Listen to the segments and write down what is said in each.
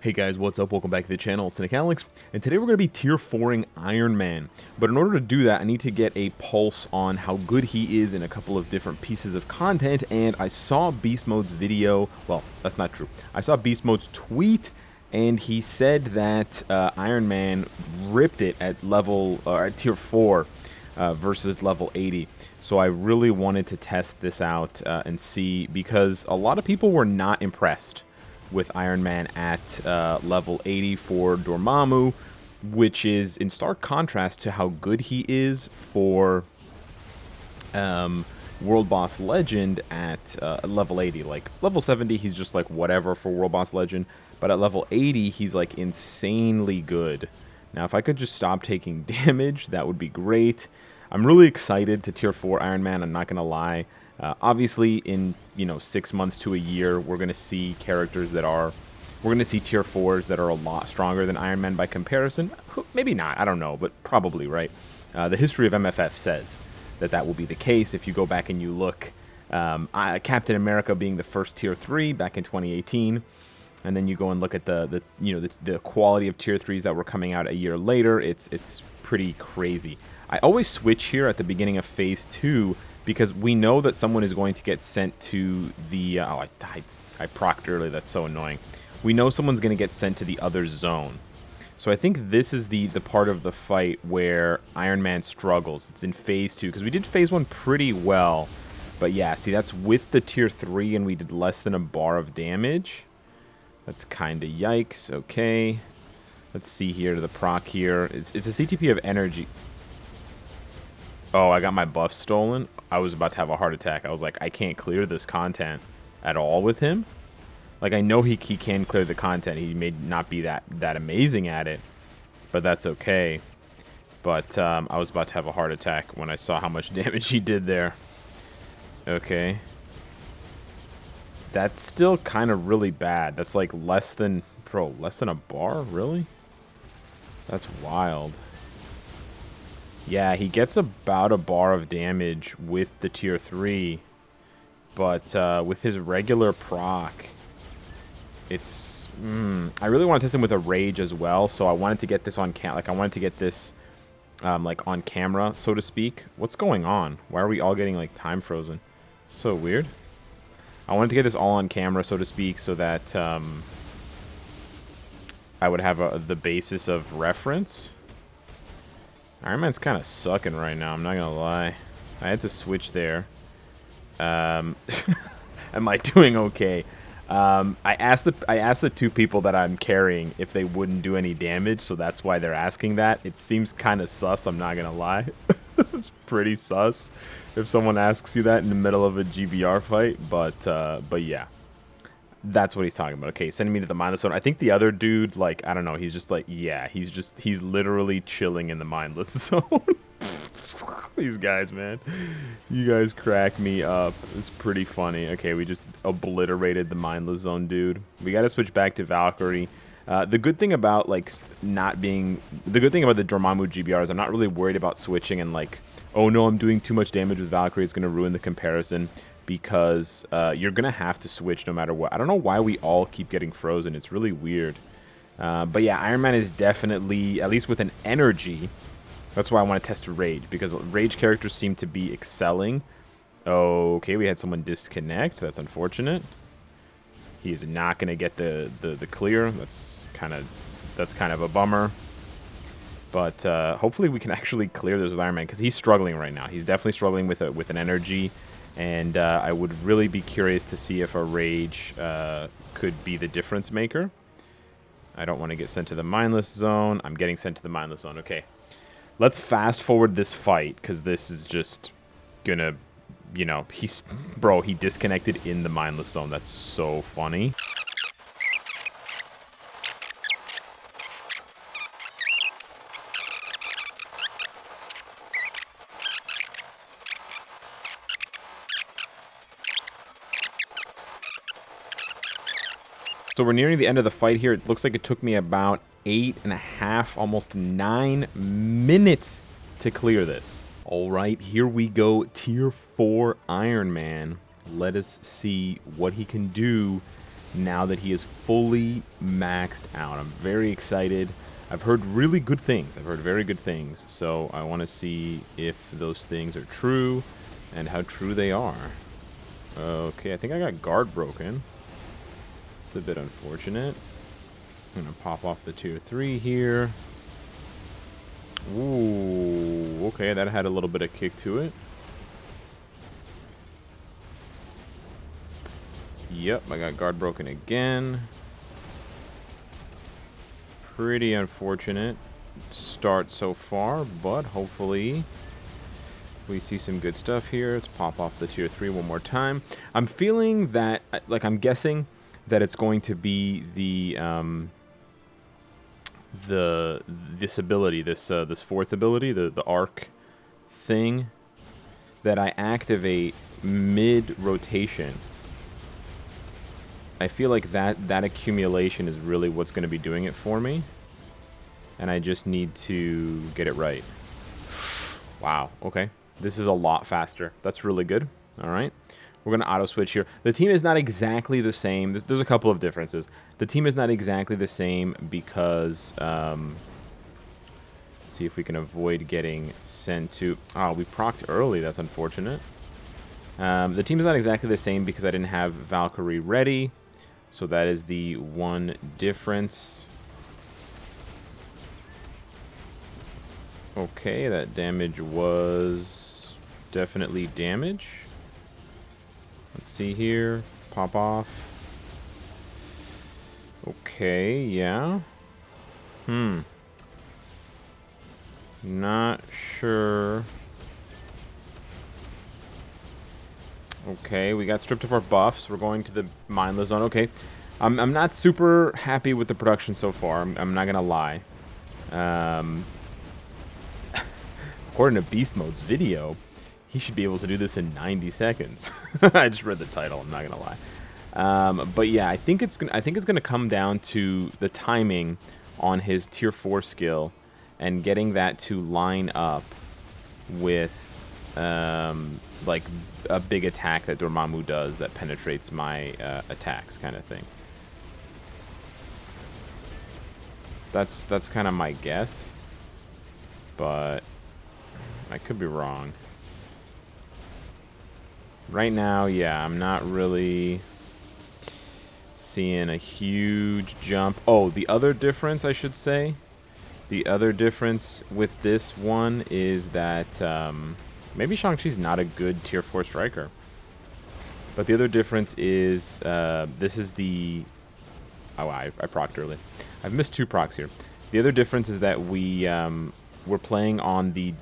Hey guys, what's up? Welcome back to the channel. It's Cynicalex, and today we're going to be tier 4ing Iron Man. But in order to do that, I need to get a pulse on how good he is in a couple of different pieces of content, and I saw Beast Mode's video. Well, that's not true. I saw Beast Mode's tweet, and he said that Iron Man ripped it at at tier 4 versus level 80. So I really wanted to test this out and see, because a lot of people were not impressed with Iron Man at level 80 for Dormammu, which is in stark contrast to how good he is for World Boss Legend at level 80. Like, level 70, he's just like whatever for World Boss Legend, but at level 80, he's like insanely good. Now, if I could just stop taking damage, that would be great. I'm really excited to tier 4 Iron Man, I'm not going to lie. Obviously, in 6 months to a year, we're going to see characters that are, we're going to see tier 4s that are a lot stronger than Iron Man by comparison. Maybe not, I don't know, but probably, right? The history of MFF says that that will be the case. If you go back and you look, Captain America being the first tier 3 back in 2018, and then you go and look at the quality of tier 3s that were coming out a year later, it's pretty crazy. I always switch here at the beginning of Phase 2, because we know that someone is going to get sent to the... I procced earlier, that's so annoying. We know someone's going to get sent to the other zone. So I think this is the part of the fight where Iron Man struggles. It's in Phase 2, because we did Phase 1 pretty well. But yeah, see, that's with the Tier 3, and we did less than a bar of damage. That's kind of yikes. Okay. Let's see here to the proc here. It's a CTP of energy. Oh, I got my buff stolen. I was about to have a heart attack. I was like, I can't clear this content at all with him. Like, I know he can clear the content. He may not be that amazing at it, but that's okay. But I was about to have a heart attack when I saw how much damage he did there. Okay. That's still kind of really bad. That's like less than a bar? Really? That's wild. Yeah, he gets about a bar of damage with the tier 3, but with his regular proc, it's... I really want to test him with a rage as well, so I wanted to get this on I wanted to get this like on camera, so to speak. What's going on? Why are we all getting like time frozen? So weird. I wanted to get this all on camera, so to speak, so that I would have the basis of reference. Iron Man's kind of sucking right now, I'm not gonna lie. I had to switch there. Am I doing okay? I asked the two people that I'm carrying if they wouldn't do any damage, so that's why they're asking that. It seems kind of sus, I'm not gonna lie. It's pretty sus if someone asks you that in the middle of a GBR fight, but yeah. That's what he's talking about. Okay, sending me to the mindless zone. I think the other dude, like, I don't know, he's just like, yeah, he's literally chilling in the mindless zone. These guys, man. You guys crack me up. It's pretty funny. Okay, we just obliterated the mindless zone dude. We gotta switch back to Valkyrie. The good thing about, like, the good thing about the Dormammu GBR is I'm not really worried about switching and, like, oh no, I'm doing too much damage with Valkyrie, it's gonna ruin the comparison. Because you're going to have to switch no matter what. I don't know why we all keep getting frozen. It's really weird. But yeah, Iron Man is definitely, at least with an energy, that's why I want to test Rage. Because Rage characters seem to be excelling. Okay, we had someone disconnect. That's unfortunate. He is not going to get the clear. That's kind of a bummer. But hopefully we can actually clear this with Iron Man. Because he's struggling right now. He's definitely struggling with an energy. And I would really be curious to see if a Rage could be the difference maker. I don't want to get sent to the mindless zone. I'm getting sent to the mindless zone. Okay. Let's fast forward this fight, because this is just gonna, he disconnected in the mindless zone. That's so funny. So we're nearing the end of the fight here. It looks like it took me about 8.5, almost 9 minutes to clear this. All right, here we go. Tier 4 Iron Man. Let us see what he can do now that he is fully maxed out. I'm very excited. I've heard really good things. I've heard very good things. So I want to see if those things are true and how true they are. Okay, I think I got guard broken. It's a bit unfortunate. I'm going to pop off the tier 3 here. Ooh, okay, that had a little bit of kick to it. Yep, I got guard broken again. Pretty unfortunate start so far, but hopefully we see some good stuff here. Let's pop off the tier 3 one more time. I'm feeling that, like, I'm guessing that it's going to be this ability, this fourth ability, the arc thing that I activate mid rotation. I feel like that accumulation is really what's going to be doing it for me, and I just need to get it right. Wow, okay. This is a lot faster. That's really good. All right. We're going to auto switch here. The team is not exactly the same. There's a couple of differences. The team is not exactly the same because, see if we can avoid getting sent to, oh, we procced early. That's unfortunate. The team is not exactly the same because I didn't have Valkyrie ready. So that is the one difference. Okay, that damage was definitely damage. Let's see here. Pop off. Okay, yeah. Not sure. Okay, we got stripped of our buffs. We're going to the mindless zone. Okay, I'm not super happy with the production so far. I'm not gonna lie. According to Beast Mode's video, he should be able to do this in 90 seconds. I just read the title. I'm not gonna lie. But yeah, I think it's gonna come down to the timing on his tier 4 skill and getting that to line up with like a big attack that Dormammu does that penetrates my attacks, kind of thing. That's kind of my guess, but I could be wrong. Right now, yeah, I'm not really seeing a huge jump. Oh, the other difference, I should say, the other difference with this one is that maybe Shang-Chi's not a good tier 4 striker. But the other difference is this is the... Oh, I procced early. I've missed 2 procs here. The other difference is that we're playing on the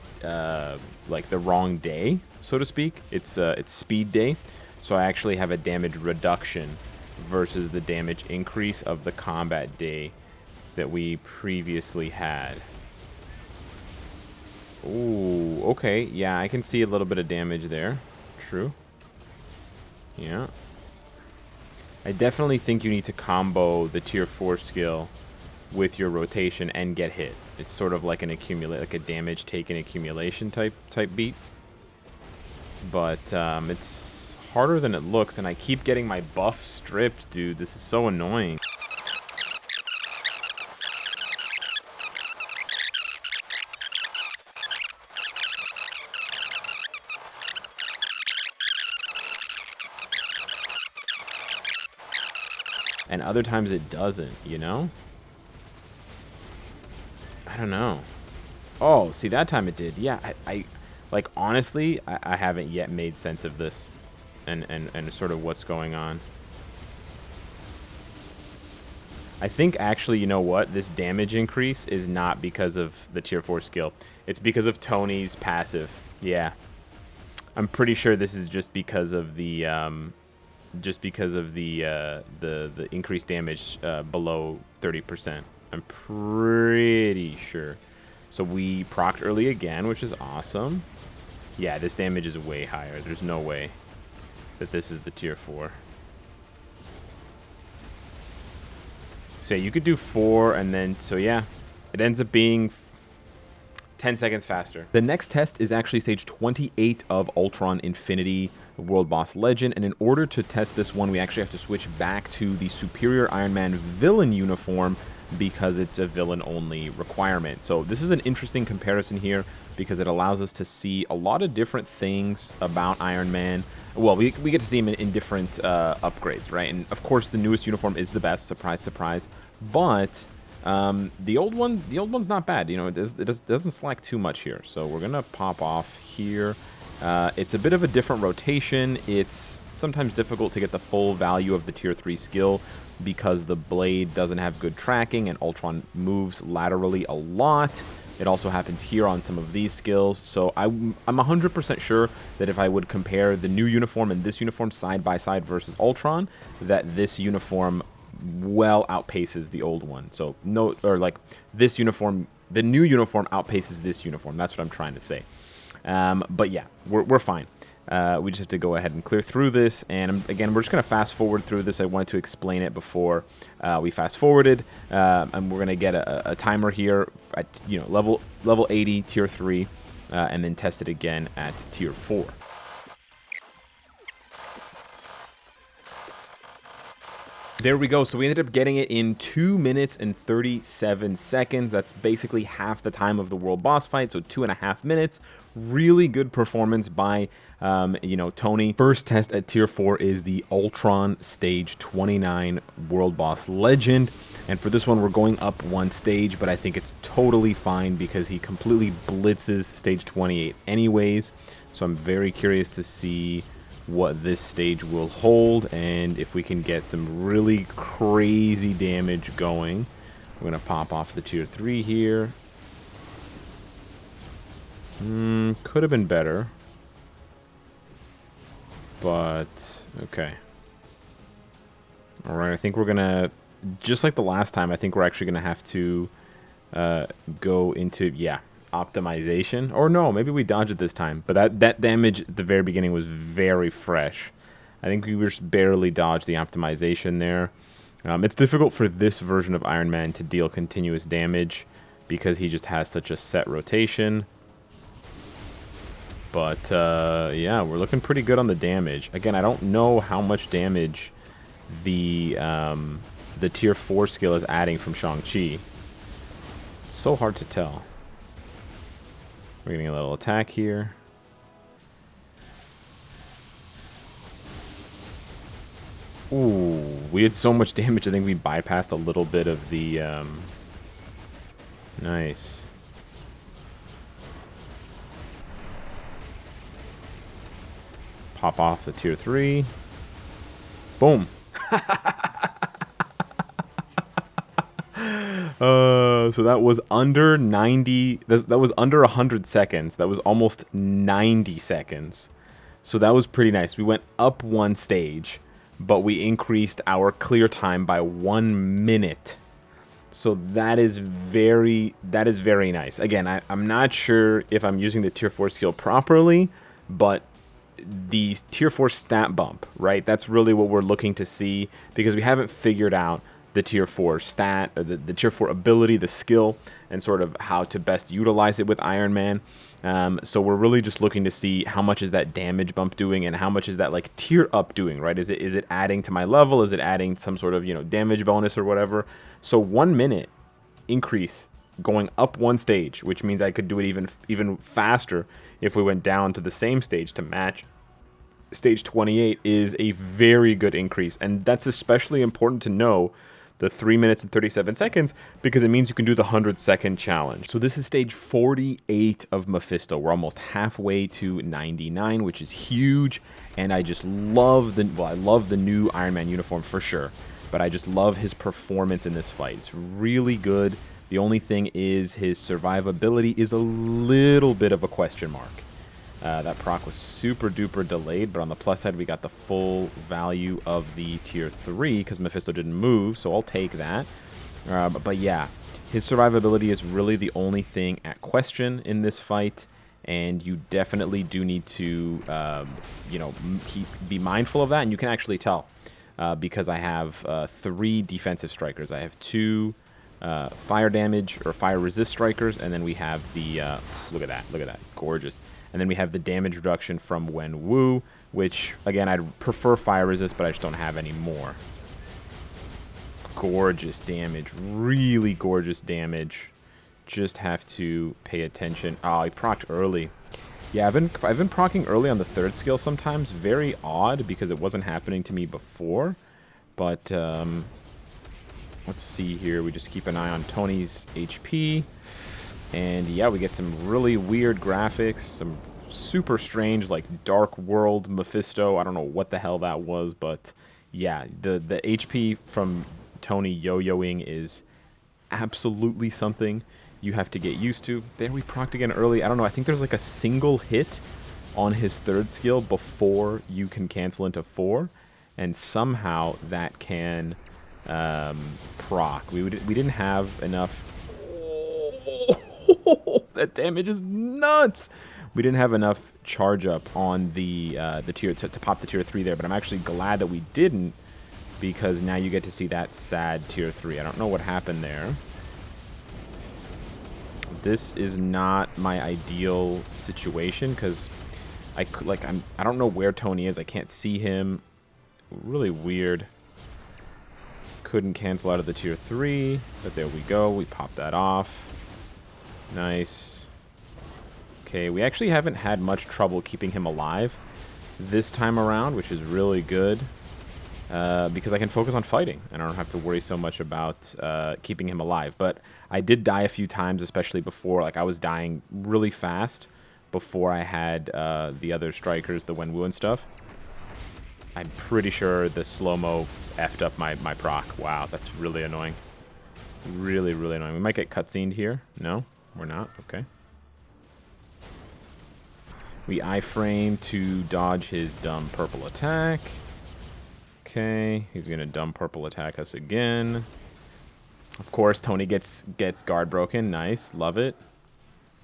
like the wrong day, so to speak. It's speed day, so I actually have a damage reduction versus the damage increase of the combat day that we previously had. Ooh, okay, yeah, I can see a little bit of damage there. True. Yeah. I definitely think you need to combo the tier 4 skill with your rotation and get hit. It's sort of like an like a damage taken accumulation type beat. But it's harder than it looks, and I keep getting my buff stripped, dude. This is so annoying. And other times it doesn't, you know? I don't know. Oh, see, that time it did. Yeah, I like, honestly, I haven't yet made sense of this and sort of what's going on. I think, actually, you know what? This damage increase is not because of the tier 4 skill. It's because of Tony's passive. Yeah. I'm pretty sure this is just because of the the increased damage below 30%. I'm pretty sure. So we procced early again, which is awesome. Yeah, this damage is way higher. There's no way that this is the tier 4. So yeah, you could do 4 and then, so yeah, it ends up being 10 seconds faster. The next test is actually stage 28 of Ultron Infinity World Boss Legend, and in order to test this one, we actually have to switch back to the Superior Iron Man villain uniform because it's a villain-only requirement. So this is an interesting comparison here because it allows us to see a lot of different things about Iron Man. Well, we get to see him in different upgrades, right? And of course, the newest uniform is the best. Surprise, surprise. But the one's not bad. You know, it doesn't slack too much here. So we're gonna pop off here. It's a bit of a different rotation. It's sometimes difficult to get the full value of the tier 3 skill because the blade doesn't have good tracking and Ultron moves laterally a lot. It also happens here on some of these skills. So I'm 100% sure that if I would compare the new uniform and this uniform side by side versus Ultron, that this uniform well outpaces the old one. So no, or like this uniform, the new uniform outpaces this uniform. That's what I'm trying to say. But yeah, we're fine. We just have to go ahead and clear through this. And again, we're just going to fast forward through this. I wanted to explain it before we fast forwarded. And we're going to get a timer here at, you know, level 80, tier 3, and then test it again at tier 4. There we go. So we ended up getting it in 2 minutes and 37 seconds. That's basically half the time of the world boss fight. So 2.5 minutes. Really good performance by, you know, Tony. First test at tier 4 is the Ultron stage 29 world boss legend. And for this one, we're going up one stage, but I think it's totally fine because he completely blitzes stage 28 anyways. So I'm very curious to see what this stage will hold and if we can get some really crazy damage going. We're going to pop off the tier 3 here. Could have been better. But, okay. Alright, I think we're going to, just like the last time, I think we're actually going to have to go into, yeah, optimization. Or no, maybe we dodged it this time. But that damage at the very beginning was very fresh. I think we just barely dodged the optimization there. It's difficult for this version of Iron Man to deal continuous damage because he just has such a set rotation. But yeah, we're looking pretty good on the damage. Again, I don't know how much damage the tier 4 skill is adding from Shang-Chi. It's so hard to tell. We're getting a little attack here. Ooh, we had so much damage, I think we bypassed a little bit of the... Nice. Pop off the tier 3. Boom. So that was under 90. That was under 100 seconds. That was almost 90 seconds. So that was pretty nice. We went up one stage, but we increased our clear time by 1 minute. So that is very nice. Again, I'm not sure if I'm using the tier 4 skill properly, but the tier 4 stat bump, right? That's really what we're looking to see because we haven't figured out the tier 4 stat, or the tier 4 ability, the skill, and sort of how to best utilize it with Iron Man. So we're really just looking to see how much is that damage bump doing and how much is that like tier up doing, right? Is it adding to my level? Is it adding some sort of, you know, damage bonus or whatever? So 1 minute increase going up one stage, which means I could do it even faster if we went down to the same stage to match stage 28 is a very good increase. And that's especially important to know, the 3 minutes and 37 seconds, because it means you can do the 100-second challenge. So this is stage 48 of Mephisto. We're almost halfway to 99, which is huge. And I just love I love the new Iron Man uniform for sure, but I just love his performance in this fight. It's really good. The only thing is his survivability is a little bit of a question mark. That proc was super duper delayed, but on the plus side, we got the full value of the tier 3 because Mephisto didn't move, so I'll take that. But yeah, his survivability is really the only thing at question in this fight, and you definitely do need to, you know, be mindful of that, and you can actually tell because I have 3 defensive strikers. I have 2 fire damage or fire resist strikers, and then we have the look at that, gorgeous. And then we have the damage reduction from Wen Wu, which again I'd prefer fire resist, but I just don't have any more. Gorgeous damage, really gorgeous damage. Just have to pay attention. Oh, he procced early. Yeah, I've been proccing early on the third skill sometimes. Very odd because it wasn't happening to me before. But let's see here. We just keep an eye on Tony's HP. And yeah, we get some really weird graphics. Some super strange, like Dark World Mephisto. I don't know what the hell that was, but yeah, the HP from Tony yo-yoing is absolutely something you have to get used to. There we procced again early. I don't know. I think there's like a single hit on his third skill before you can cancel into 4. And somehow that can proc. We didn't have enough. Oh, that damage is nuts. We didn't have enough charge up on the tier to pop the tier 3 there. But I'm actually glad that we didn't, because now you get to see that sad tier 3. I don't know what happened there. This is not my ideal situation because I don't know where Tony is. I can't see him. Really weird. Couldn't cancel out of the tier 3, but there we go. We popped that off. Nice. Okay, we actually haven't had much trouble keeping him alive this time around, which is really good. Because I can focus on fighting, and I don't have to worry so much about keeping him alive. But I did die a few times, especially before. Like, I was dying really fast before I had the other strikers, the Wen Wu and stuff. I'm pretty sure the slow-mo effed up my proc. Wow, that's really annoying. Really, really annoying. We might get cutscened here. No, we're not. Okay. We iframe to dodge his dumb purple attack. Okay, he's gonna dumb purple attack us again. Of course, Tony gets guard broken. Nice, love it.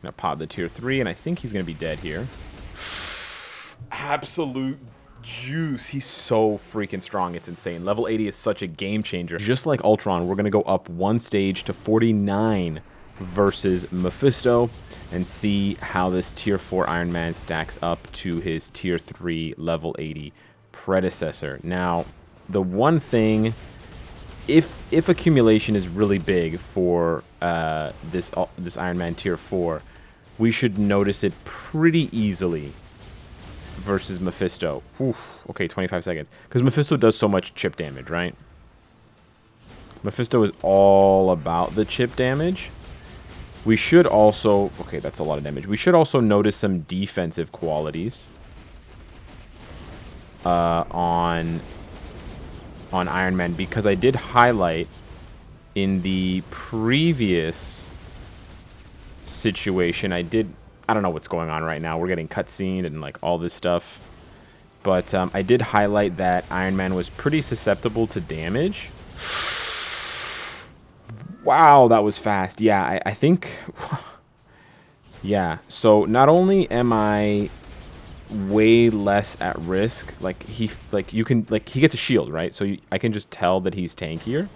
Gonna pop the tier 3, and I think he's gonna be dead here. Absolute juice. He's so freaking strong. It's insane. Level 80 is such a game changer. Just like Ultron, we're gonna go up 1 stage to 49 versus Mephisto and see how this tier 4 Iron Man stacks up to his tier 3 level 80 predecessor. Now, the one thing, if accumulation is really big for this Iron Man tier 4, we should notice it pretty easily versus Mephisto. Oof, okay, 25 seconds. Because Mephisto does so much chip damage, right? Mephisto is all about the chip damage. We should also... Okay, that's a lot of damage. We should also notice some defensive qualities on Iron Man, because I did highlight in the previous situation. I don't know what's going on right now. We're getting cutscened and like all this stuff. But I did highlight that Iron Man was pretty susceptible to damage. Wow, that was fast. Yeah, I think... Yeah, so not only am I way less at risk, he gets a shield, right? So I can just tell that he's tankier.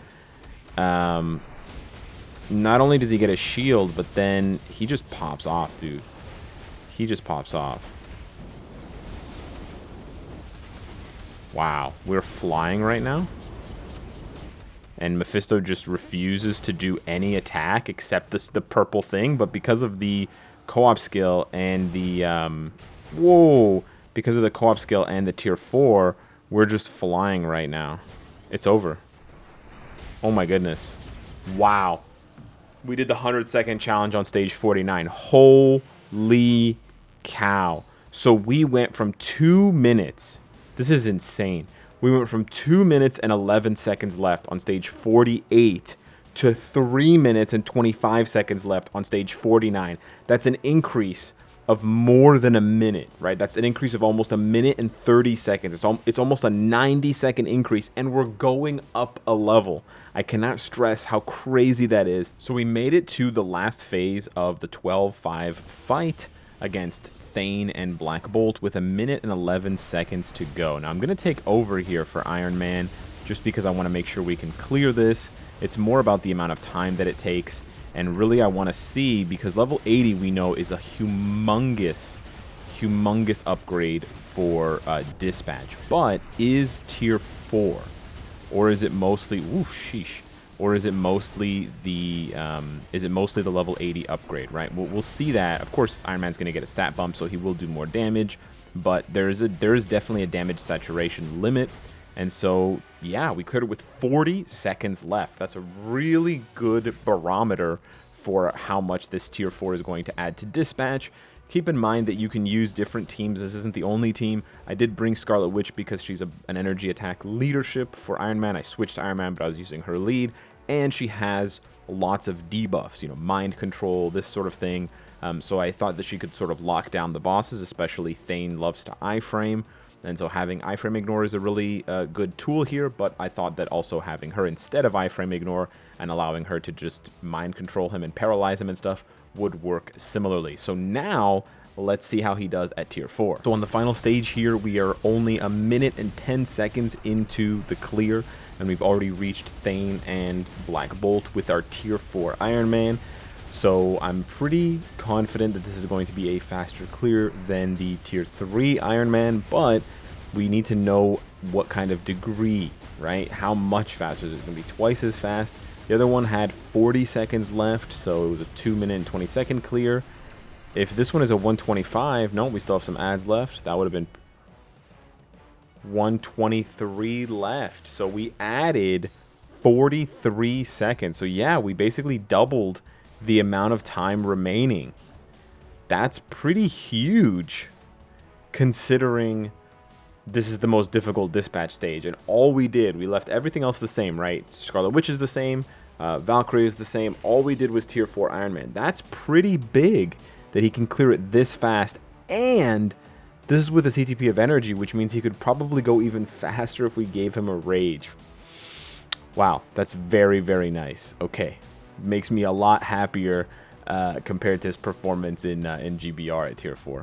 Not only does he get a shield, but then he just pops off, dude. He just pops off. Wow, we're flying right now. And Mephisto just refuses to do any attack except the purple thing. But because of the co-op skill and the... Because of the co-op skill and the tier 4, we're just flying right now. It's over. Oh my goodness. Wow. We did the 100-second challenge on stage 49. Holy cow. So we went from 2 minutes. This is insane. We went from 2 minutes and 11 seconds left on stage 48 to 3 minutes and 25 seconds left on stage 49. That's an increase of more than a minute, right? That's an increase of almost 1 minute and 30 seconds. It's almost a 90-second increase, and we're going up a level. I cannot stress how crazy that is. So we made it to the last phase of the 12-5 fight against Thane and Black Bolt with 1 minute and 11 seconds to go. Now I'm going to take over here for Iron Man just because I want to make sure we can clear this It's more about the amount of time that it takes. And really I want to see, because level 80 we know is a humongous upgrade for dispatch. But is tier 4? Or is it mostly... Ooh, sheesh. Or is it mostly the level 80 upgrade, right? We'll see that. Of course, Iron Man's going to get a stat bump, so he will do more damage. But there is definitely a damage saturation limit. And so, yeah, we cleared it with 40 seconds left. That's a really good barometer for how much this tier 4 is going to add to dispatch. Keep in mind that you can use different teams. This isn't the only team. I did bring Scarlet Witch because she's an energy attack leadership for Iron Man. I switched to Iron Man, but I was using her lead. And she has lots of debuffs, you know, mind control, this sort of thing. So I thought that she could sort of lock down the bosses, especially Thane loves to iframe. And so having iframe ignore is a really good tool here, but I thought that also having her instead of iframe ignore and allowing her to just mind control him and paralyze him and stuff would work similarly. So now let's see how he does at tier 4. So on the final stage here, we are only a minute and 10 seconds into the clear, and we've already reached Thane and Black Bolt with our tier 4 Iron Man. So I'm pretty confident that this is going to be a faster clear than the tier 3 Iron Man, but we need to know what kind of degree, right? How much faster is it? Going to be twice as fast. The other one had 40 seconds left, so it was a 2-minute and 20-second clear. If this one is a 125, no, we still have some ads left. That would have been 123 left. So we added 43 seconds. So yeah, we basically doubled the amount of time remaining. That's pretty huge considering this is the most difficult dispatch stage. And all we did, we left everything else the same, right? Scarlet Witch is the same. Valkyrie is the same. All we did was tier 4 Iron Man. That's pretty big that he can clear it this fast. And this is with a CTP of energy, which means he could probably go even faster if we gave him a rage. Wow, that's very, very nice. Okay, makes me a lot happier compared to his performance in GBR at tier 4.